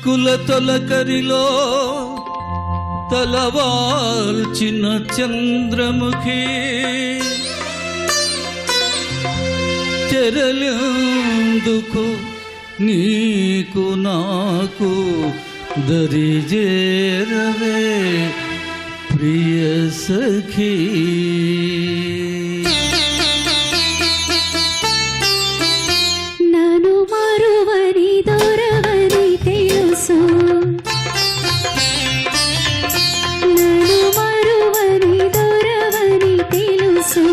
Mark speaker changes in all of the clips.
Speaker 1: కులతొలకరిలో తలవాల్చిన చంద్రముఖి తెరలందుకు నీకు నాకు దరిజేరవే ప్రియ సఖీ.
Speaker 2: నన్ను మరువని దొరవని తెలుసు, నన్ను మరువని దొరవని తెలుసు.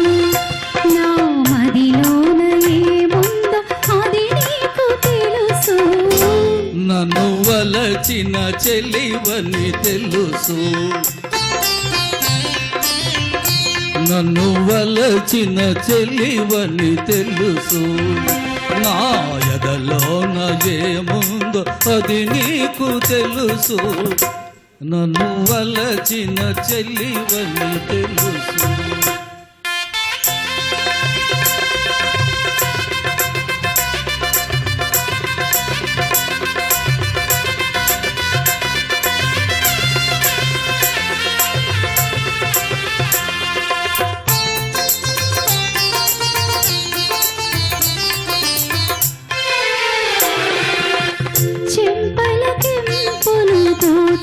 Speaker 2: నా మదిలోన ఏముందో అది నీకు తెలుసు.
Speaker 1: నన్ను వలచిన చెలివని తెలుసు, నన్ను వలచిన చెలివని తెలుసు. నా ఎదలోన ఏముందో అది నీకు తెలుసు. నన్ను వలచిన చెలివని తెలుసు.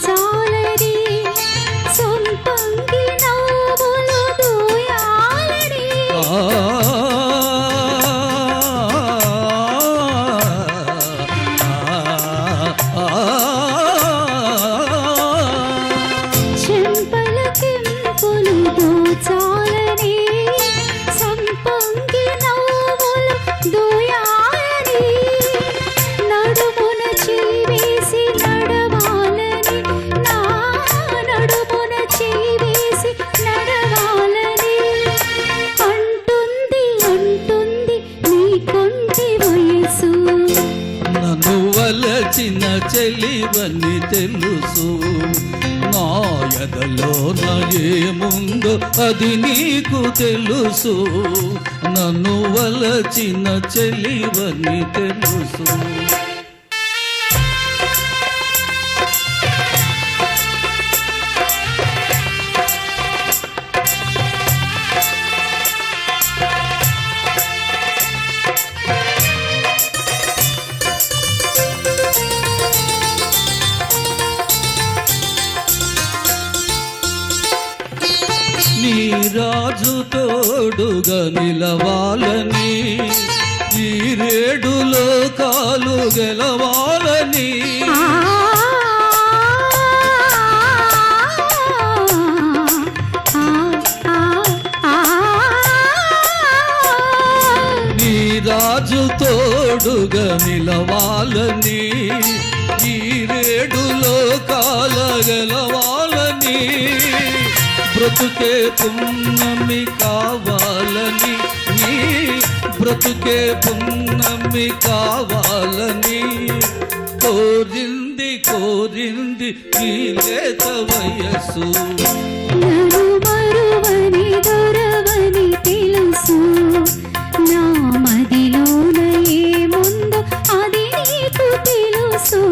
Speaker 2: చాలని సొంపంగి నవ్వులు దూయాలని. చెంపల కెంపులు దోచాలని సంపంగి నవ్వులు దూయాలని. నడుమున చీవేసి నడవాలని, నా నడుమున చీవేసి నడవాలని. అంటుంది అంటుంది నీ కొంటి వయసు.
Speaker 1: నన్ను వలచిన చెలివని తెలుసు. నా ఎదలోన ఏముందో అది నీకు తెలుసు. నన్ను వలచిన చెలివని తెలుసు. నీ రాజు తోడుగా నిలవాలని, ఈ రేడు లోకాలు గెలవాలని. నీ రాజు తోడుగా నిలవాలని, ఈ రేడు లోకాల గెలవాలని. బ్రతుకే పున్నమి కావాలని, నీ బ్రతుకే పున్నమి కావాలని. కోరింది కోరింది ఈ లేత వయస్సు.
Speaker 2: నన్ను మరువని దొరవని తెలుసు. నా మదిలోన ఏముందో అది నీకు తెలుసు.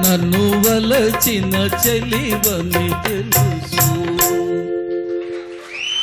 Speaker 1: నన్ను వలచిన చెలివని తెలుసు.